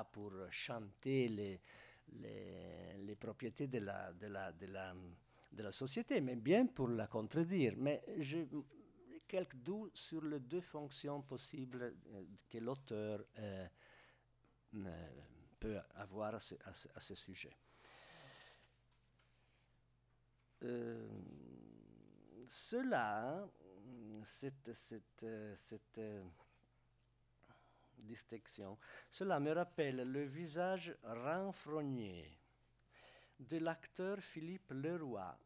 pour chanter les propriétés de la société, mais bien pour la contredire. Mais j'ai quelques doutes sur les deux fonctions possibles que l'auteur peut avoir à ce sujet. Cela, cette distinction, cela me rappelle le visage renfrogné de l'acteur Philippe Leroy,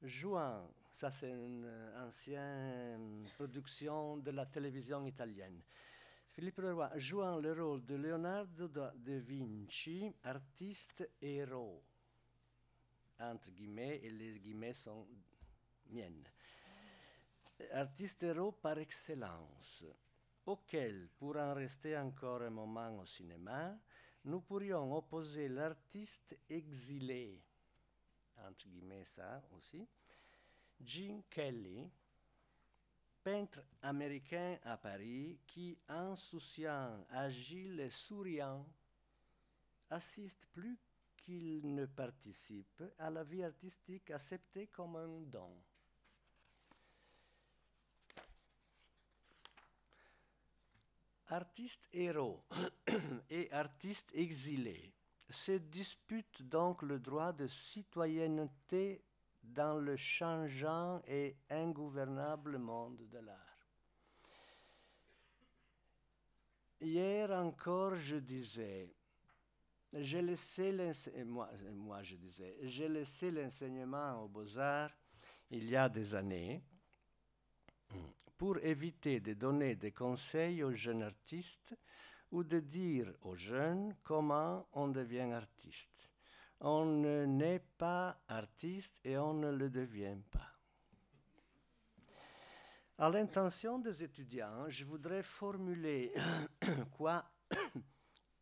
jouant, ça c'est une ancienne production de la télévision italienne, Philippe Leroy jouant le rôle de Leonardo da Vinci, artiste héros, entre guillemets, et les guillemets sont miennes. Artiste héros par excellence, auquel, pour en rester encore un moment au cinéma, nous pourrions opposer l'artiste exilé, entre guillemets ça aussi, Gene Kelly, peintre américain à Paris qui, insouciant, agile et souriant, assiste plus qu'il ne participe à la vie artistique acceptée comme un don. Artiste héros et artiste exilé se disputent donc le droit de citoyenneté dans le changeant et ingouvernable monde de l'art. Hier encore, je disais, j'ai laissé l'enseignement aux beaux-arts il y a des années pour éviter de donner des conseils aux jeunes artistes ou de dire aux jeunes comment on devient artiste. On ne naît pas artiste et on ne le devient pas. À l'intention des étudiants, je voudrais formuler, quoi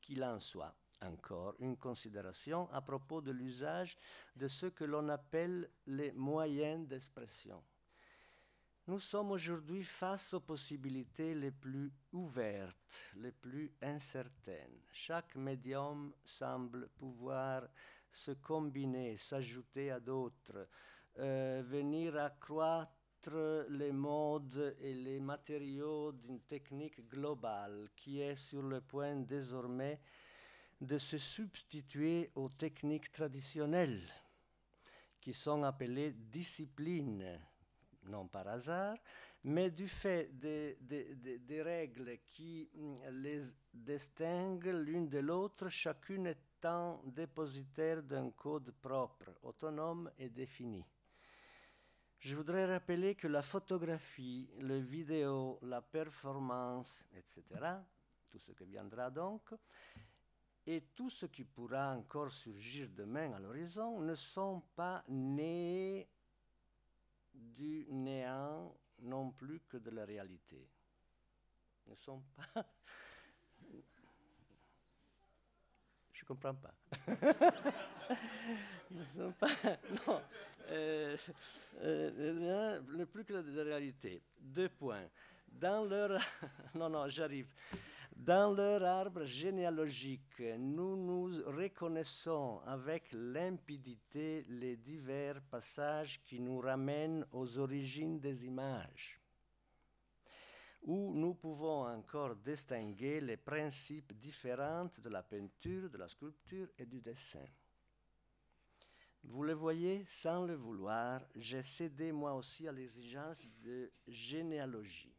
qu'il en soit, encore une considération à propos de l'usage de ce que l'on appelle les moyens d'expression. Nous sommes aujourd'hui face aux possibilités les plus ouvertes, les plus incertaines. Chaque médium semble pouvoir se combiner, s'ajouter à d'autres, venir accroître les modes et les matériaux d'une technique globale qui est sur le point désormais de se substituer aux techniques traditionnelles qui sont appelées disciplines, non par hasard, mais du fait des règles qui les distinguent l'une de l'autre, chacune étant dépositaire d'un code propre, autonome et défini. Je voudrais rappeler que la photographie, le vidéo, la performance, etc., tout ce qui viendra donc, et tout ce qui pourra encore surgir demain à l'horizon, ne sont pas nés du néant non plus que de la réalité. Ne sont pas... Je ne comprends pas. Ne sont pas... Non. Le plus que de la réalité. 2 points. Dans leur... Non, j'arrive. Dans leur arbre généalogique, nous nous reconnaissons avec limpidité les divers passages qui nous ramènent aux origines des images, où nous pouvons encore distinguer les principes différents de la peinture, de la sculpture et du dessin. Vous le voyez, sans le vouloir, j'ai cédé moi aussi à l'exigence de généalogie,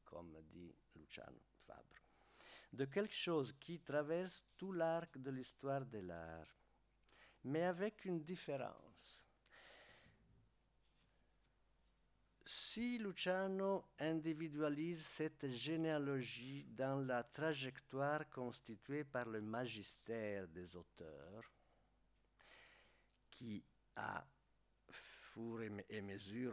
comme dit Luciano Fabre, de quelque chose qui traverse tout l'arc de l'histoire de l'art, mais avec une différence. Si Luciano individualise cette généalogie dans la trajectoire constituée par le magistère des auteurs, qui à mesure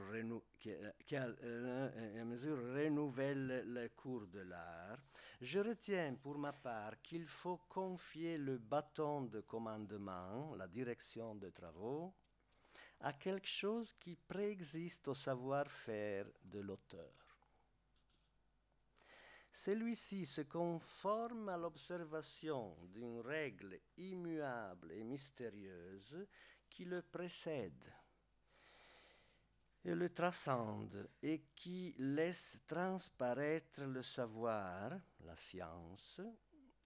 renouvelle le cours de l'art, je retiens pour ma part qu'il faut confier le bâton de commandement, la direction de travaux, à quelque chose qui préexiste au savoir-faire de l'auteur. Celui-ci se conforme à l'observation d'une règle immuable et mystérieuse qui le précède et le transcende et qui laisse transparaître le savoir, la science,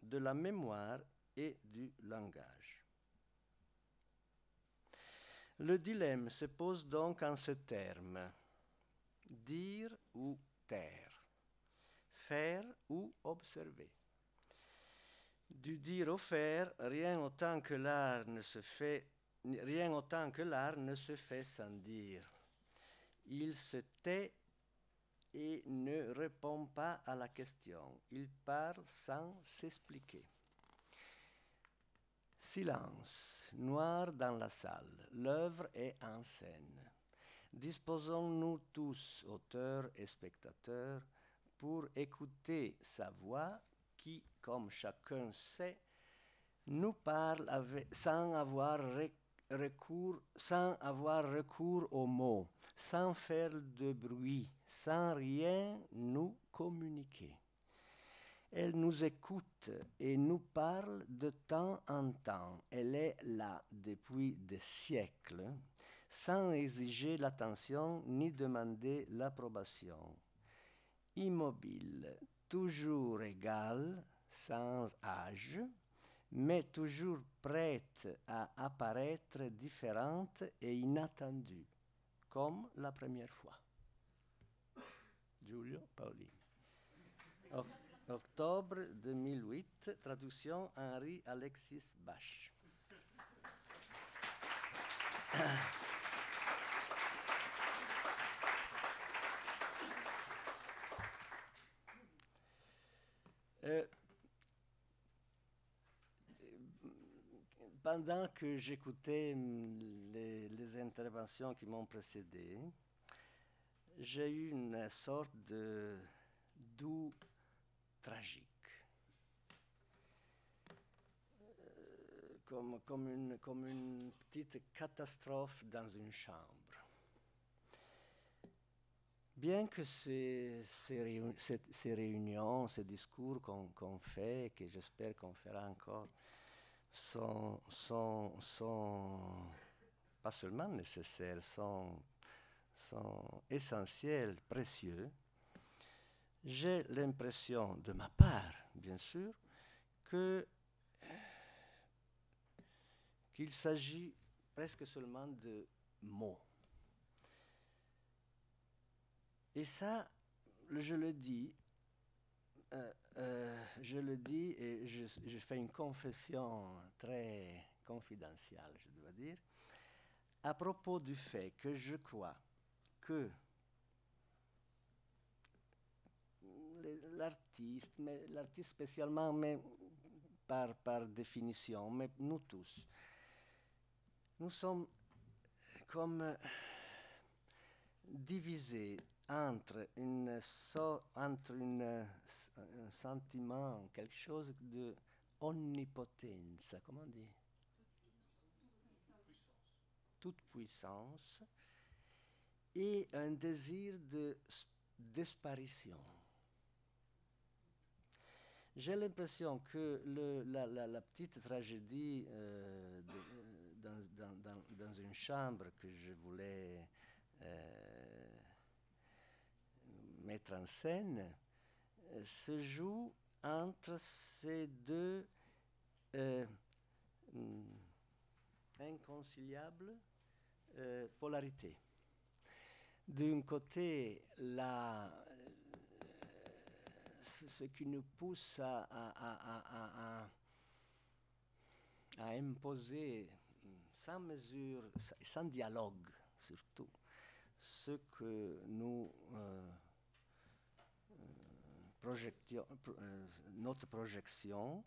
de la mémoire et du langage. Le dilemme se pose donc en ce terme: dire ou taire, faire ou observer. Du dire au faire, rien autant que l'art ne se fait sans dire. Il se tait et ne répond pas à la question. Il parle sans s'expliquer. Silence, noir dans la salle. L'œuvre est en scène. Disposons-nous tous, auteurs et spectateurs, pour écouter sa voix qui, comme chacun sait, nous parle sans avoir recours aux mots, sans faire de bruit, sans rien nous communiquer. Elle nous écoute et nous parle de temps en temps. Elle est là depuis des siècles, sans exiger l'attention ni demander l'approbation. Immobile, toujours égale, sans âge, mais toujours prête à apparaître différente et inattendue, comme la première fois. Giulio Paolini. Octobre 2008, traduction Henri Alexis Bach. Pendant que j'écoutais les interventions qui m'ont précédé, j'ai eu une sorte de doux tragique, comme une petite catastrophe dans une chambre. Bien que ces réunions, ces discours qu'on fait, que j'espère qu'on fera encore, sont pas seulement nécessaires, sont essentiels, précieux, j'ai l'impression, de ma part, bien sûr, qu'il s'agit presque seulement de mots. Et ça, je le dis et je fais une confession très confidentielle, je dois dire, à propos du fait que je crois que l'artiste spécialement, mais par définition, mais nous tous, nous sommes comme divisés entre un sentiment, quelque chose de omnipotence, comment on dit? Toute puissance, et un désir de disparition. J'ai l'impression que la petite tragédie dans une chambre que je voulais mettre en scène se joue entre ces deux inconciliables polarités. D'un côté, ce qui nous pousse à imposer sans mesure, sans dialogue surtout, ce que nous notre projection,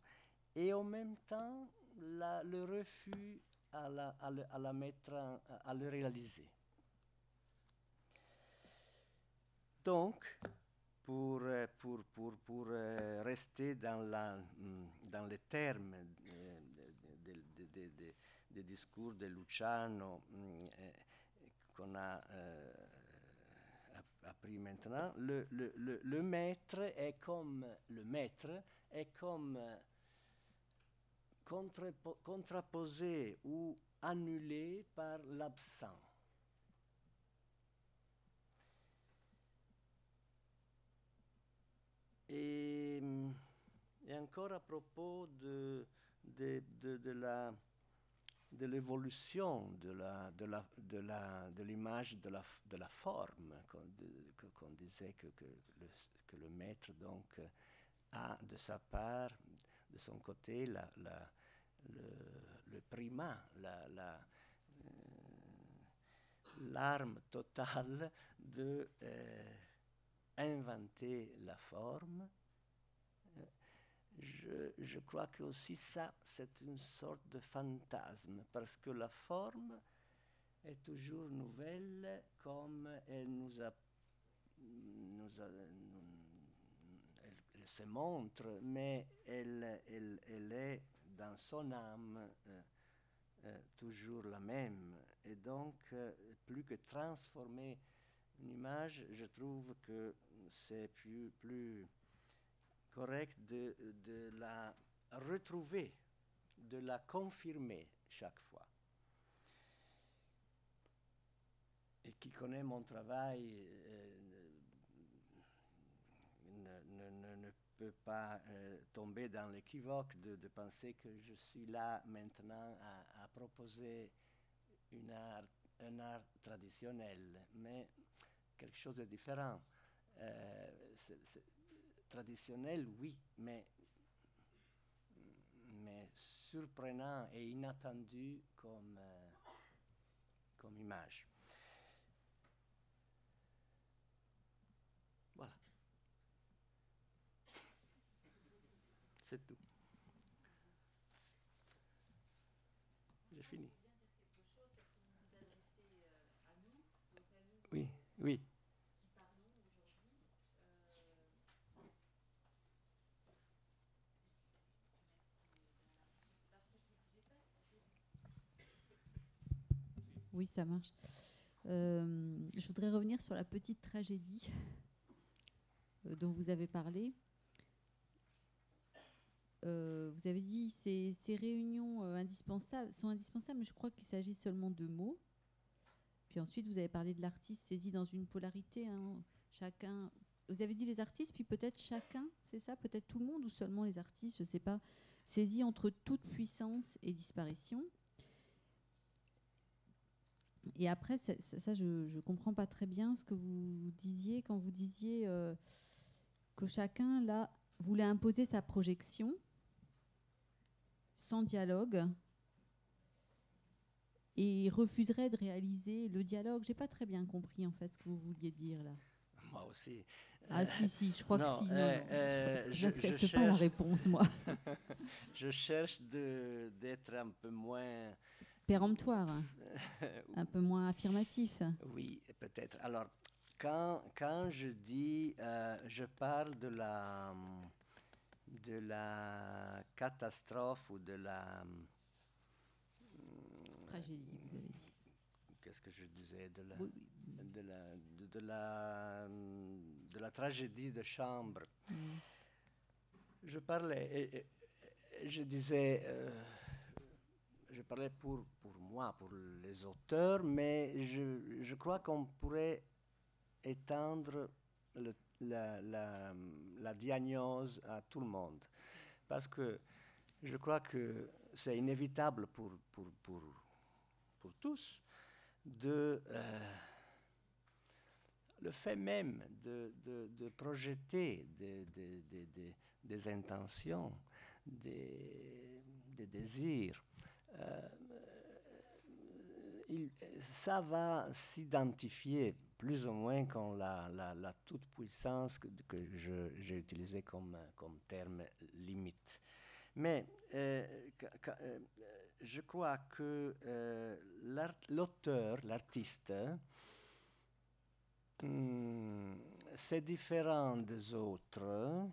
et en même temps le refus à le réaliser. Donc, pour rester dans les termes des discours de Luciano qu'on a appris maintenant, le maître est comme contraposé ou annulé par l'absent. Et encore à propos de l'évolution de l'image de la forme, qu'on disait que le maître donc a de sa part, de son côté, le primat, l'arme totale de inventer la forme. Je crois que aussi ça, c'est une sorte de fantasme, parce que la forme est toujours nouvelle, comme elle se montre, mais elle est dans son âme toujours la même. Et donc, plus que transformer une image, je trouve que c'est plus correct de la retrouver, de la confirmer chaque fois. Et qui connaît mon travail ne peut pas tomber dans l'équivoque de penser que je suis là maintenant à proposer un art traditionnel, mais quelque chose de différent. Traditionnel, oui, mais surprenant et inattendu comme image. Voilà. C'est tout. J'ai fini. Oui, oui. Oui, ça marche. Je voudrais revenir sur la petite tragédie dont vous avez parlé. Vous avez dit que ces réunions sont indispensables, mais je crois qu'il s'agit seulement de mots. Puis ensuite, vous avez parlé de l'artiste saisi dans une polarité. Hein, chacun. Vous avez dit les artistes, puis peut-être chacun, c'est ça? Peut-être tout le monde ou seulement les artistes, je ne sais pas. Saisi entre toute puissance et disparition. Et après, ça je ne comprends pas très bien ce que vous disiez quand vous disiez que chacun, là, voulait imposer sa projection sans dialogue et refuserait de réaliser le dialogue. Je n'ai pas très bien compris, en fait, ce que vous vouliez dire, là. Moi aussi. Ah si, je crois que si. Je n'accepte pas la réponse, moi. Je cherche d'être un peu moins... péremptoire, un peu moins affirmatif. Oui, peut-être. Alors, quand je dis, je parle de la catastrophe ou de la... tragédie, vous avez dit. Qu'est-ce que je disais? Oui. De la tragédie de chambre. Je parlais, je disais, je parlais pour moi, pour les auteurs, mais je crois qu'on pourrait étendre la diagnose à tout le monde. Parce que je crois que c'est inévitable pour tous le fait même de projeter des intentions, des désirs, ça va s'identifier plus ou moins comme la toute-puissance que j'ai utilisée comme terme limite. Mais je crois que l'auteur, l'artiste, c'est différent des autres.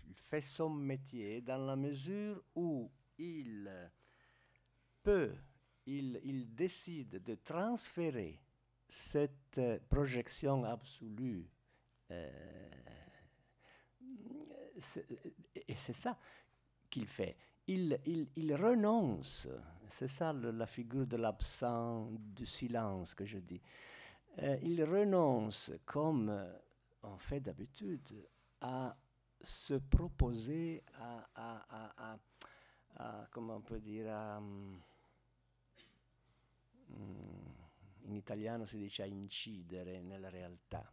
Il fait son métier dans la mesure où il décide de transférer cette projection absolue. Et c'est ça qu'il fait. Il renonce, c'est ça la figure de l'absent, du silence que je dis. Il renonce, comme on fait d'habitude, à se proposer à comment on peut dire, in italiano si dice a incidere nella realtà.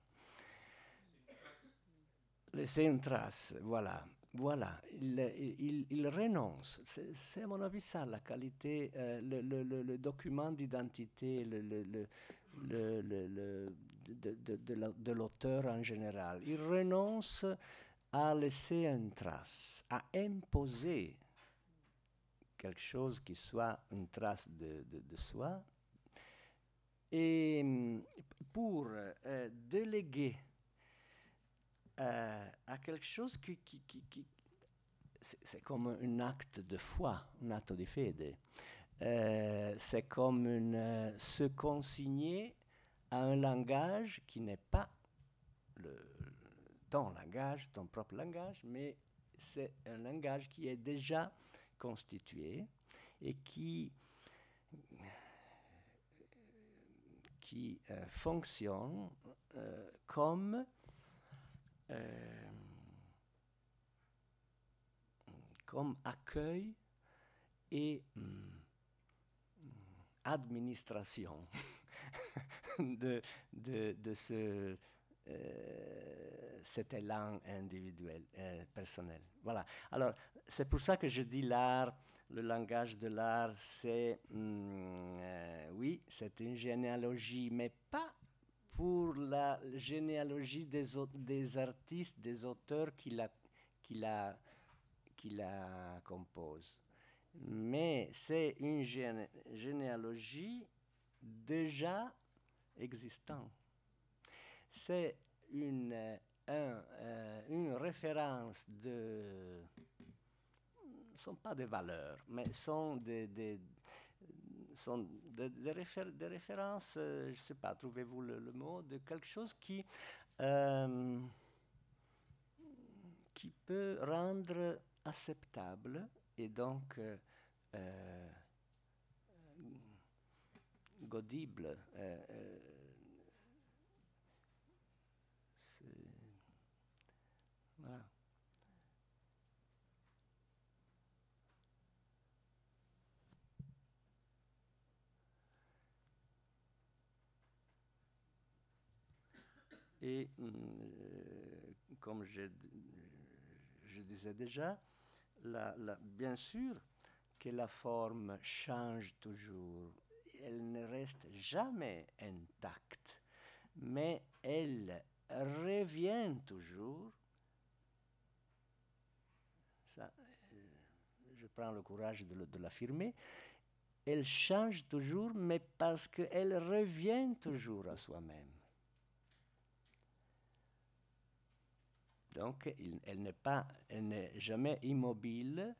Laisser une trace, voilà. Voilà, il renonce. C'est à mon avis ça, la qualité, le document d'identité de l'auteur en général. Il renonce à laisser une trace, à imposer quelque chose qui soit une trace de soi, et pour déléguer à quelque chose qui c'est comme un acte de foi, un acte de fede. C'est comme se consigner à un langage qui n'est pas ton langage, ton propre langage, mais c'est un langage qui est déjà constitué et qui fonctionne comme accueil et administration de cet élan individuel, personnel. Voilà. Alors, c'est pour ça que je dis l'art, le langage de l'art, c'est, oui, c'est une généalogie, mais pas pour la généalogie des artistes, des auteurs qui la composent. Mais c'est une généalogie déjà existante. C'est une référence de... ne sont pas des valeurs, mais sont des références, je ne sais pas, trouvez-vous le mot, de quelque chose qui peut rendre acceptable et donc gaudible. Voilà. Et comme je disais déjà, bien sûr que la forme change toujours. Elle ne reste jamais intacte, mais elle revient toujours. Ça, je prends le courage de l'affirmer. Elle change toujours, mais parce qu'elle revient toujours à soi-même. Donc, elle n'est jamais immobile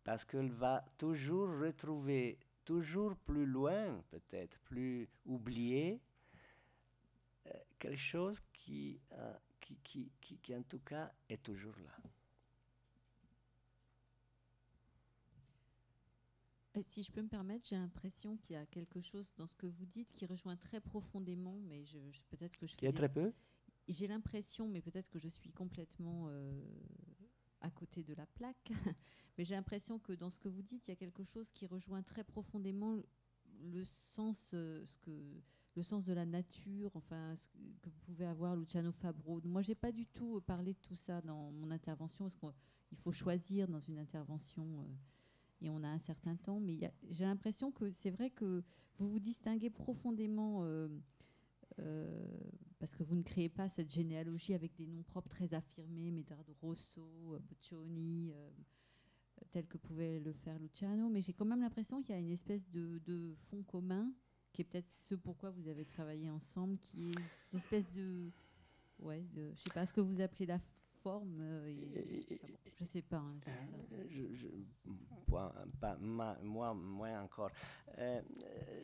parce qu'elle va toujours retrouver, toujours plus loin, peut-être plus oublié, quelque chose qui, en tout cas, est toujours là. Si je peux me permettre, j'ai l'impression qu'il y a quelque chose dans ce que vous dites qui rejoint très profondément, mais peut-être que je fais... Qui est très peu. J'ai l'impression, mais peut-être que je suis complètement à côté de la plaque, mais j'ai l'impression que dans ce que vous dites, il y a quelque chose qui rejoint très profondément le sens de la nature, enfin, que pouvait avoir Luciano Fabro. Moi, je n'ai pas du tout parlé de tout ça dans mon intervention, parce qu'il faut choisir dans une intervention... et on a un certain temps, mais j'ai l'impression que c'est vrai que vous vous distinguez profondément parce que vous ne créez pas cette généalogie avec des noms propres très affirmés, Medardo Rosso, Boccioni, tel que pouvait le faire Luciano, mais j'ai quand même l'impression qu'il y a une espèce de fond commun, qui est peut-être ce pourquoi vous avez travaillé ensemble, qui est cette espèce de... Ouais, je ne sais pas ce que vous appelez la forme. Je sais pas. Hein, moi, moins encore.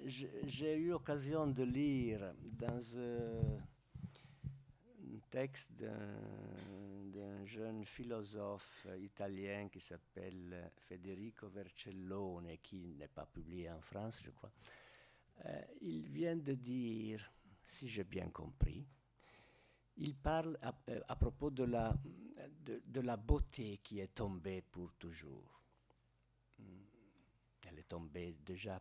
J'ai eu l'occasion de lire dans un texte d'un jeune philosophe italien qui s'appelle Federico Vercellone, qui n'est pas publié en France, je crois. Il vient de dire, si j'ai bien compris, il parle à propos de la beauté qui est tombée pour toujours. Elle est tombée déjà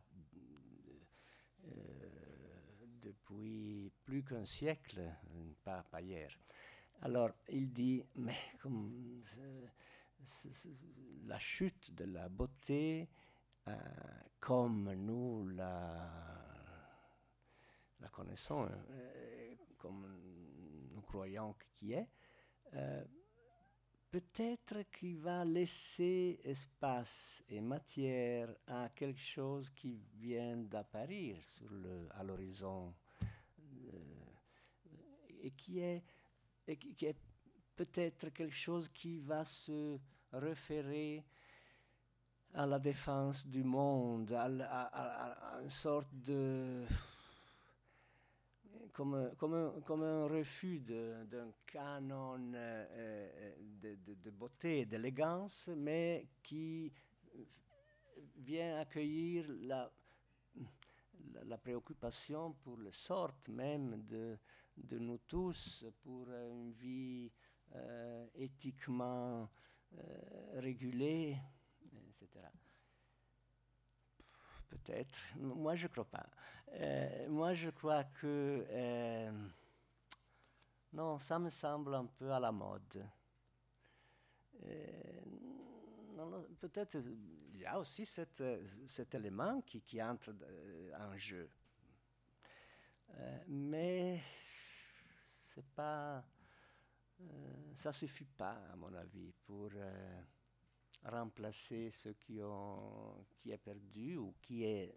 depuis plus qu'un siècle, pas hier. Alors, il dit, mais comme la chute de la beauté, comme nous la connaissons, comme nous croyons qu'il est, peut-être qu'il va laisser espace et matière à quelque chose qui vient d'apparaître à l'horizon et qui est peut-être quelque chose qui va se référer à la défense du monde, à une sorte de... Comme un refus d'un canon de beauté, d'élégance, mais qui vient accueillir la préoccupation pour le sort même de nous tous, pour une vie éthiquement régulée, etc. Peut-être. Moi, je ne crois pas. Moi, je crois que... non, ça me semble un peu à la mode. Non, peut-être il y a aussi cet élément qui entre en jeu. Mais c'est pas... ça ne suffit pas, à mon avis, pour... remplacer ce qui est perdu ou qui est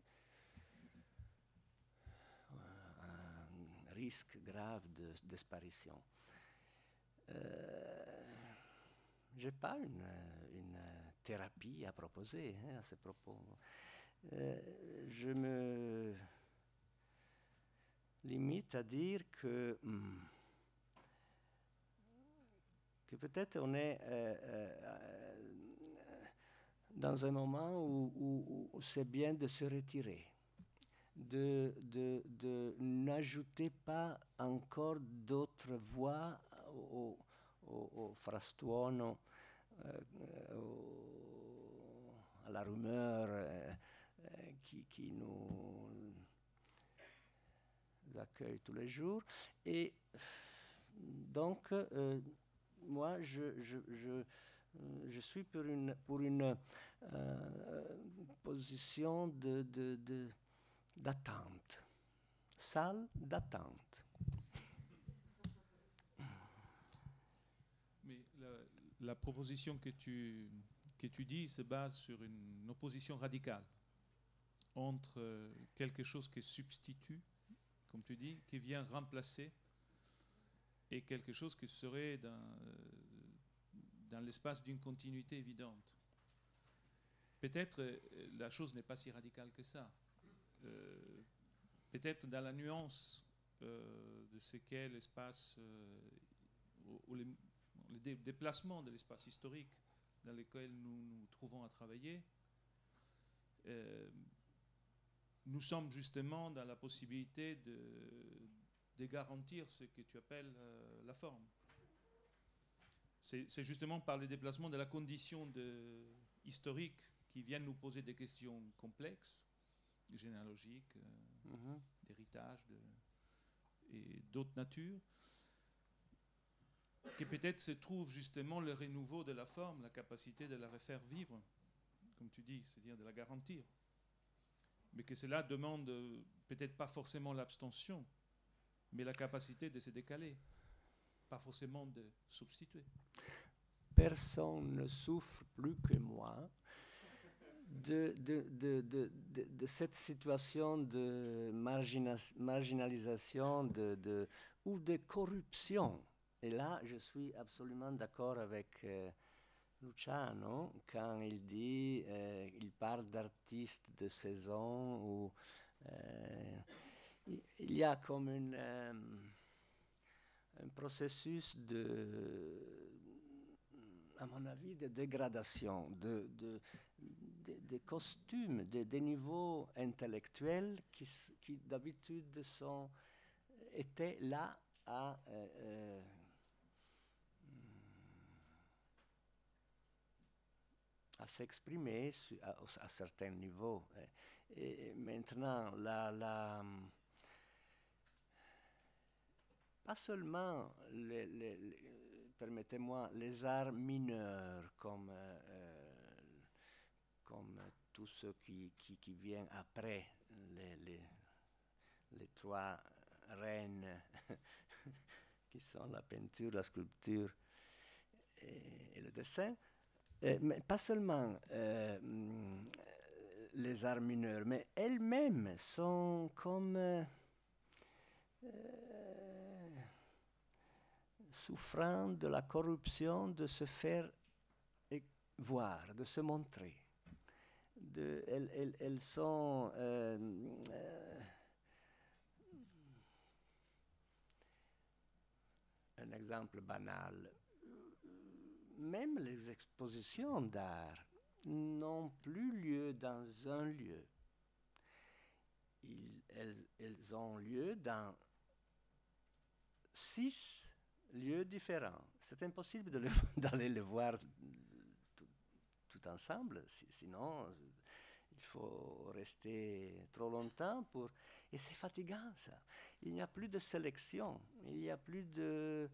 un risque grave de disparition. Je n'ai pas une thérapie à proposer à ce propos. Je me limite à dire que peut-être on est dans un moment où c'est bien de se retirer, de n'ajouter pas encore d'autres voix au frastuono, à la rumeur qui nous accueille tous les jours. Et donc, moi, je suis pour une position d'attente, salle d'attente. Mais la proposition que tu dis se base sur une opposition radicale entre quelque chose qui substitue, comme tu dis, qui vient remplacer, et quelque chose qui serait dans l'espace d'une continuité évidente. Peut-être la chose n'est pas si radicale que ça. Peut-être dans la nuance de ce qu'est l'espace, ou les déplacements de l'espace historique dans lequel nous nous trouvons à travailler, nous sommes justement dans la possibilité de garantir ce que tu appelles la forme. C'est justement par les déplacements de la condition historique qui viennent nous poser des questions complexes, généalogiques, d'héritage et d'autres natures, que peut-être se trouve justement le renouveau de la forme, la capacité de la refaire vivre, comme tu dis, c'est-à-dire de la garantir. Mais que cela demande peut-être pas forcément l'abstention, mais la capacité de se décaler, pas forcément de substituer. Personne ne souffre plus que moi de cette situation de marginalisation ou de corruption Et là, je suis absolument d'accord avec Luciano quand il dit, il parle d'artistes de saison, où il y a comme un processus à mon avis, de dégradation, de costumes, des niveaux intellectuels qui d'habitude étaient là à s'exprimer à certains niveaux. Et maintenant, pas seulement, permettez-moi, les arts mineurs, comme tout ce qui vient après les trois reines qui sont la peinture, la sculpture et le dessin. Mais pas seulement les arts mineurs, mais elles-mêmes sont comme souffrant de la corruption de se faire voir, de se montrer. Elles sont un exemple banal. Même les expositions d'art n'ont plus lieu dans un lieu. Elles ont lieu dans 6 lieux différents. C'est impossible d'aller les voir tout ensemble, sinon il faut rester trop longtemps pour... Et c'est fatigant, ça. Il n'y a plus de sélection, il n'y a plus de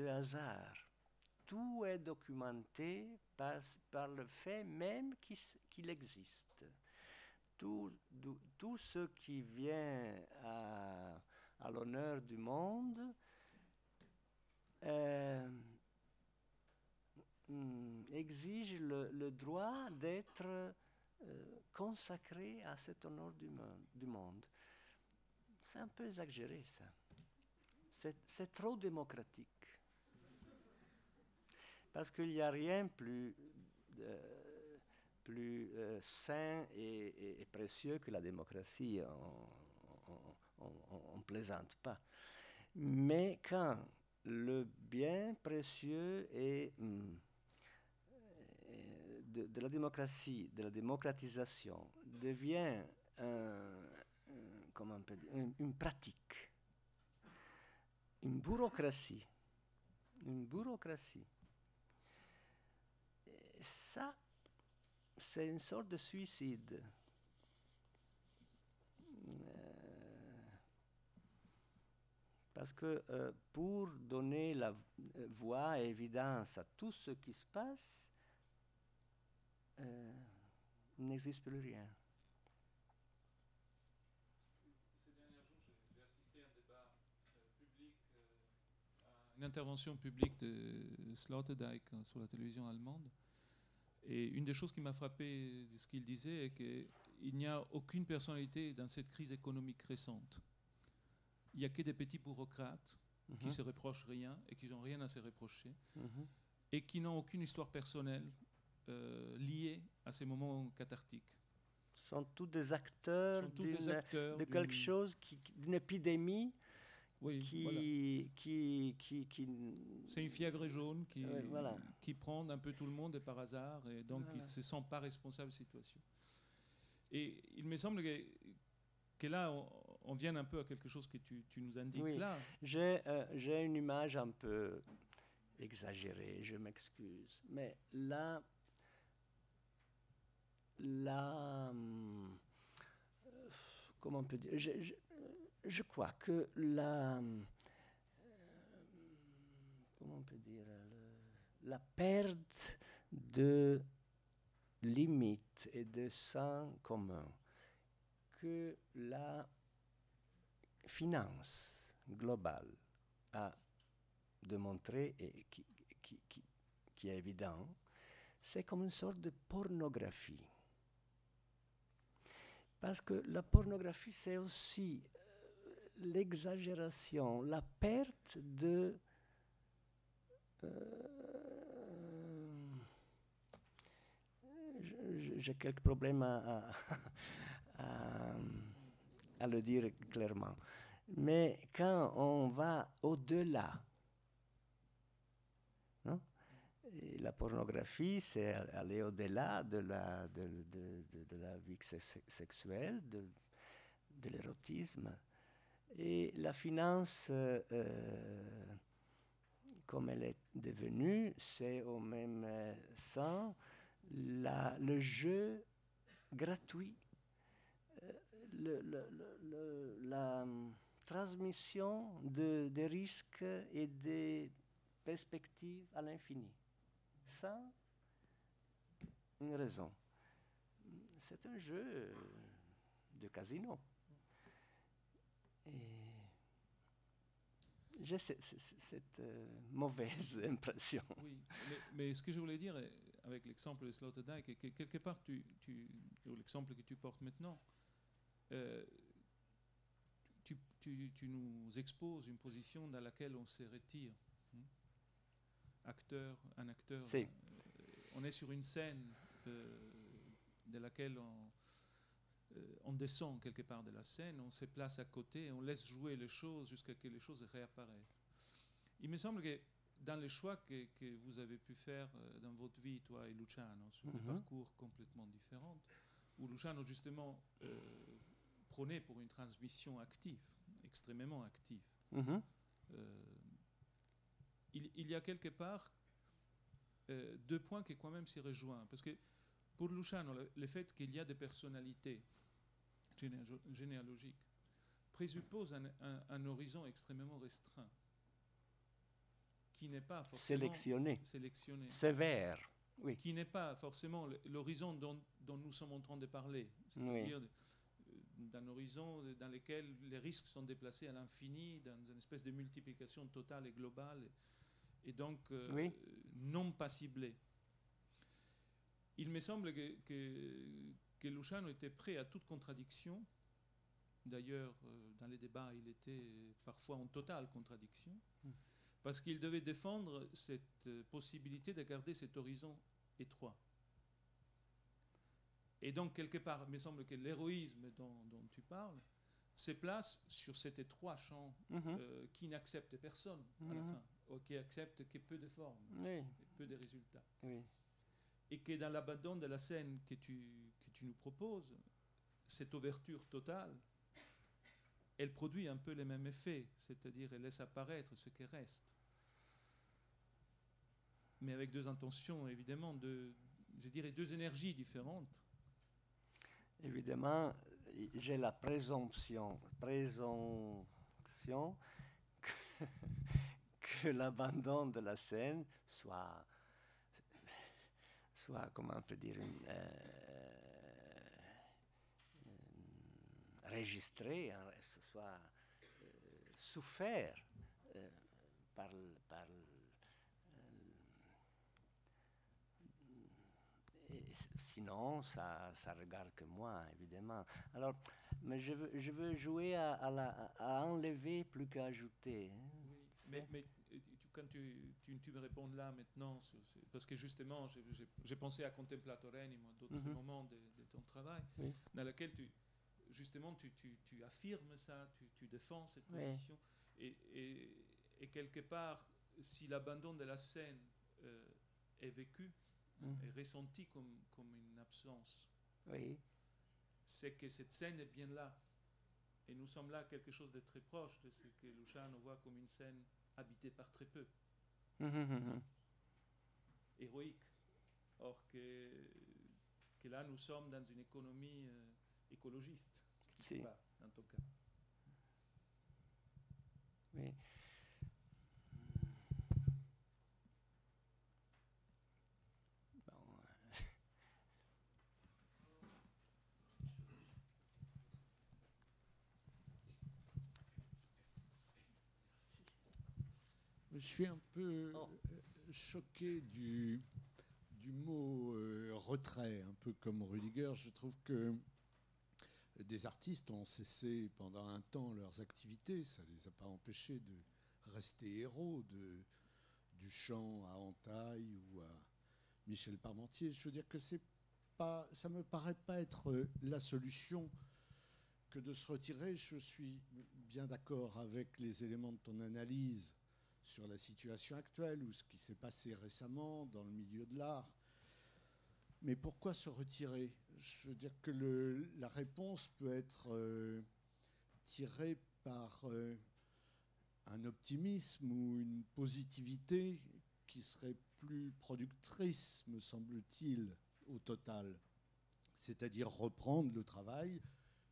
hasard. Tout est documenté par le fait même qu'il existe. Tout ce qui vient à l'honneur du monde exige le droit d'être consacré à cet honneur du monde. C'est un peu exagéré, ça. C'est trop démocratique. Parce qu'il n'y a rien plus sain et précieux que la démocratie. On ne plaisante pas. Mais quand le bien précieux est de la démocratie, de la démocratisation, devient comment on peut dire, une pratique, une bureaucratie. Et ça, c'est une sorte de suicide. Parce que pour donner la voix et évidence à tout ce qui se passe, il n'existe plus rien. Ces derniers jours, j'ai assisté à un débat public, à une intervention publique de Sloterdijk sur la télévision allemande. Et une des choses qui m'a frappé de ce qu'il disait est qu'il n'y a aucune personnalité dans cette crise économique récente. Il n'y a que des petits bureaucrates qui ne se reprochent rien et qui n'ont rien à se reprocher et qui n'ont aucune histoire personnelle liée à ces moments cathartiques. Sont tous des acteurs, de quelque chose, d'une épidémie. Oui, c'est une fièvre jaune qui prend un peu tout le monde et par hasard, et donc ils ne se sentent pas responsables de la situation. Et il me semble que là, on vient un peu à quelque chose que tu nous indiques là. J'ai une image un peu exagérée, je m'excuse. Mais là, comment on peut dire, je crois que comment on peut dire, la perte de limites et de sens commun que la finance globale a démontré et qui est évident, c'est comme une sorte de pornographie. Parce que la pornographie, c'est aussi l'exagération, la perte de... j'ai quelques problèmes à le dire clairement. Mais quand on va au-delà, non? Et la pornographie, c'est aller au-delà de la vie sexuelle, de l'érotisme. Et la finance, comme elle est devenue, c'est au même sens le jeu gratuit, la transmission des risques et des perspectives à l'infini, sans une raison. C'est un jeu de casino. Et j'ai cette mauvaise impression. Oui, mais ce que je voulais dire avec l'exemple de Sloterdijk, que quelque part, ou l'exemple que tu portes maintenant, tu nous exposes une position dans laquelle on se retire. Un acteur, Si. On est sur une scène de laquelle on descend quelque part de la scène, on se place à côté, on laisse jouer les choses jusqu'à ce que les choses réapparaissent. Il me semble que dans les choix que vous avez pu faire dans votre vie, toi et Luciano, sur des parcours complètement différents, où Luciano justement prônait pour une transmission active, extrêmement active, il y a quelque part deux points qui quand même s'y rejoignent. Parce que pour Luciano, le fait qu'il y a des personnalités généalogiques présuppose un horizon extrêmement restreint, qui n'est pas forcément sélectionné. Sévère. Oui. Qui n'est pas forcément l'horizon dont nous sommes en train de parler. C'est-à-dire d'un horizon dans lequel les risques sont déplacés à l'infini, dans une espèce de multiplication totale et globale, et donc non pas ciblée. Il me semble que Luciano était prêt à toute contradiction. D'ailleurs, dans les débats, il était parfois en totale contradiction, parce qu'il devait défendre cette possibilité de garder cet horizon étroit. Et donc, quelque part, il me semble que l'héroïsme dont tu parles se place sur cet étroit champ qui n'accepte personne à la fin, ou qui accepte que peu de formes, peu de résultats. Et que dans l'abandon de la scène que tu nous proposes, cette ouverture totale, elle produit un peu les mêmes effets, c'est-à-dire elle laisse apparaître ce qui reste. Mais avec deux intentions, évidemment, je dirais deux énergies différentes. Évidemment, j'ai la présomption que l'abandon de la scène soit comment on peut dire, enregistré, soit souffert par sinon, ça regarde que moi, évidemment. Alors, mais je veux jouer à enlever plus qu'à ajouter. Oui, mais quand tu me réponds là maintenant, parce que justement, j'ai pensé à Contemplatore Animo, d'autres moments de ton travail, dans lequel justement tu affirmes ça, tu défends cette position, et quelque part, si l'abandon de la scène est vécu, est ressenti comme une absence, c'est que cette scène est bien là. Et nous sommes là quelque chose de très proche de ce que Luciano voit comme une scène habitée par très peu. Héroïque. Or que là, nous sommes dans une économie écologiste, pas dans ton cas. Oui. Je suis un peu choqué du mot retrait, un peu comme Rudiger. Je trouve que des artistes ont cessé pendant un temps leurs activités. Ça ne les a pas empêchés de rester héros du chant à Entaille ou à Michel Parmentier. Je veux dire que ça ne me paraît pas être la solution que de se retirer. Je suis bien d'accord avec les éléments de ton analyse sur la situation actuelle ou ce qui s'est passé récemment dans le milieu de l'art. Mais pourquoi se retirer? Je veux dire que la réponse peut être tirée par un optimisme ou une positivité qui serait plus productrice, me semble-t-il, au total. C'est-à-dire reprendre le travail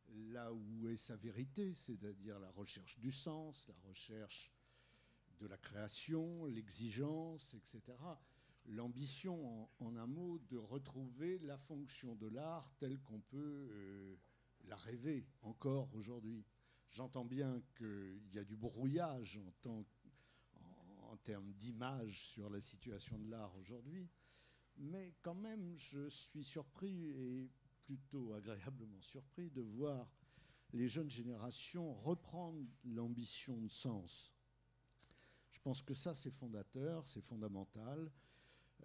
là où est sa vérité, c'est-à-dire la recherche du sens, la recherche de la création, l'exigence, etc. L'ambition, en un mot, de retrouver la fonction de l'art telle qu'on peut la rêver encore aujourd'hui. J'entends bien qu'il y a du brouillage en termes d'image sur la situation de l'art aujourd'hui, mais quand même, je suis surpris et plutôt agréablement surpris de voir les jeunes générations reprendre l'ambition de sens. Je pense que ça, c'est fondateur, c'est fondamental.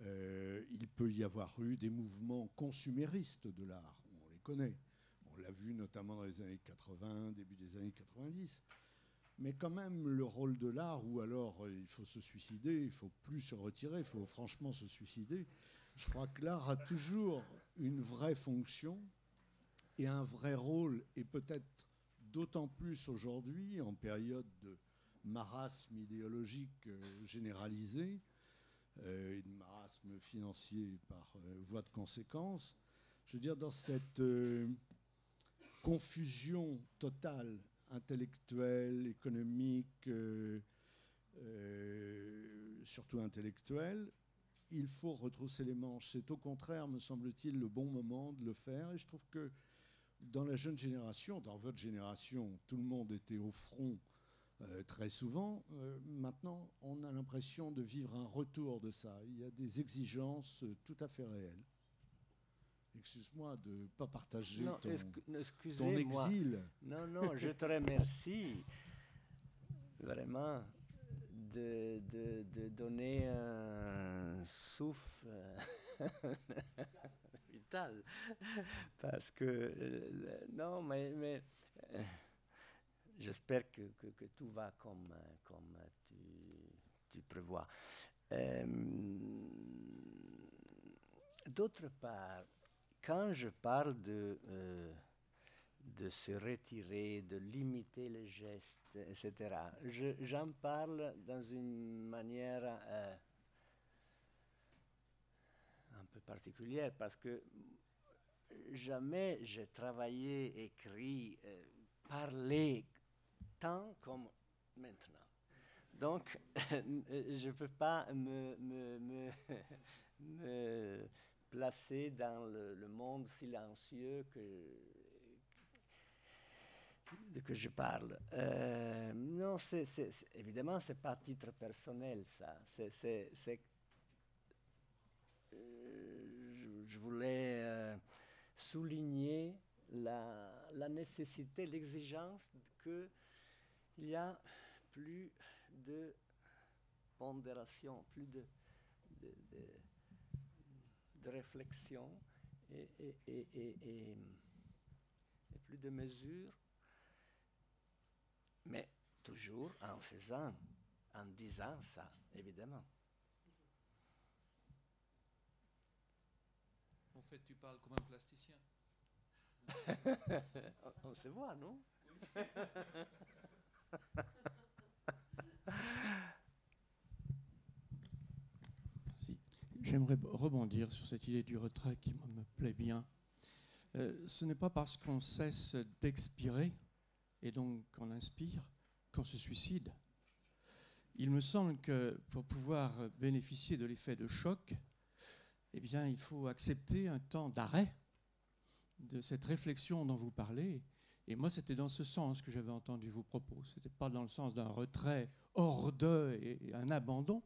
Il peut y avoir eu des mouvements consuméristes de l'art, on les connaît. On l'a vu notamment dans les années 80, début des années 90. Mais quand même, le rôle de l'art, ou alors il faut se suicider, il ne faut plus se retirer, il faut franchement se suicider. Je crois que l'art a toujours une vraie fonction et un vrai rôle, et peut-être d'autant plus aujourd'hui, en période de marasme idéologique généralisé, et de marasme financier par voie de conséquence. Je veux dire, dans cette confusion totale, intellectuelle, économique, surtout intellectuelle, il faut retrousser les manches. C'est au contraire, me semble-t-il, le bon moment de le faire. Et je trouve que dans la jeune génération, dans votre génération, tout le monde était au front très souvent. Maintenant, on a l'impression de vivre un retour de ça. Il y a des exigences tout à fait réelles. Excuse-moi de ne pas partager ton exil. Non, je te remercie vraiment de donner un souffle vital. Parce que, non, mais j'espère que tout va comme tu prévois. D'autre part, quand je parle de se retirer, de limiter les gestes, etc., j'en parle dans une manière un peu particulière parce que jamais j'ai travaillé, écrit, parlé tant comme maintenant. Donc, je ne peux pas me placer dans le monde silencieux que je parle. Non, évidemment, ce n'est pas à titre personnel, ça. Je voulais souligner la nécessité, l'exigence qu'il y a plus de pondération, plus de réflexion et plus de mesure, mais toujours en disant ça, évidemment. En fait, tu parles comme un plasticien. On se voit, non? Merci. J'aimerais rebondir sur cette idée du retrait qui me plaît bien. Ce n'est pas parce qu'on cesse d'expirer, et donc qu'on inspire, qu'on se suicide. Il me semble que pour pouvoir bénéficier de l'effet de choc, eh bien, il faut accepter un temps d'arrêt de cette réflexion dont vous parlez. Et moi, c'était dans ce sens que j'avais entendu vos propos. Ce n'était pas dans le sens d'un retrait hors d'eux et un abandon,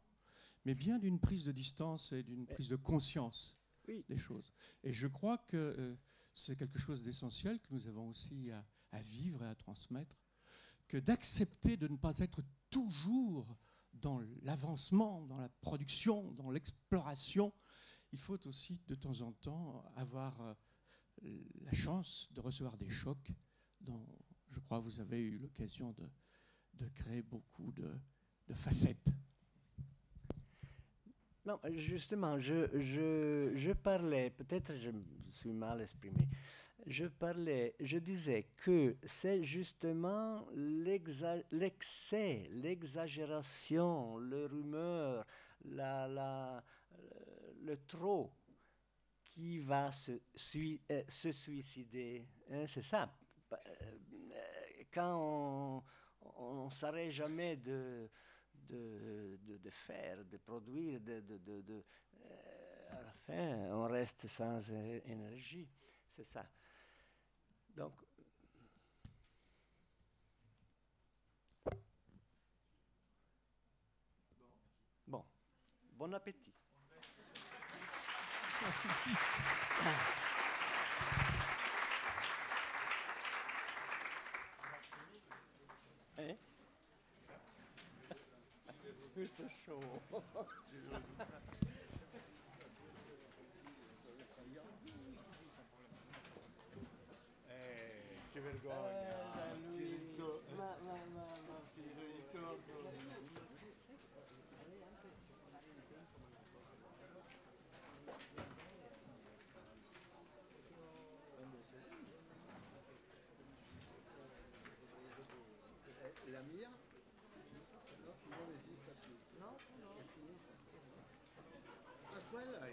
mais bien d'une prise de distance et d'une prise de conscience des choses. Et je crois que c'est quelque chose d'essentiel que nous avons aussi à vivre et à transmettre, que d'accepter de ne pas être toujours dans l'avancement, dans la production, dans l'exploration. Il faut aussi de temps en temps avoir la chance de recevoir des chocs dont je crois que vous avez eu l'occasion de créer beaucoup de facettes. Non, justement, je parlais, peut-être je me suis mal exprimé, je disais que c'est justement l'excès, l'exagération, le rumeur, le trop qui va se suicider. Hein, c'est ça. Quand on ne s'arrête jamais de faire, de produire, à la fin, on reste sans énergie. C'est ça. Donc, bon appétit. Hein? Questo show. Che vergogna. Lui. Ma figlio di torto. La mia? Non esiste più. No? È finita. Ah, quella è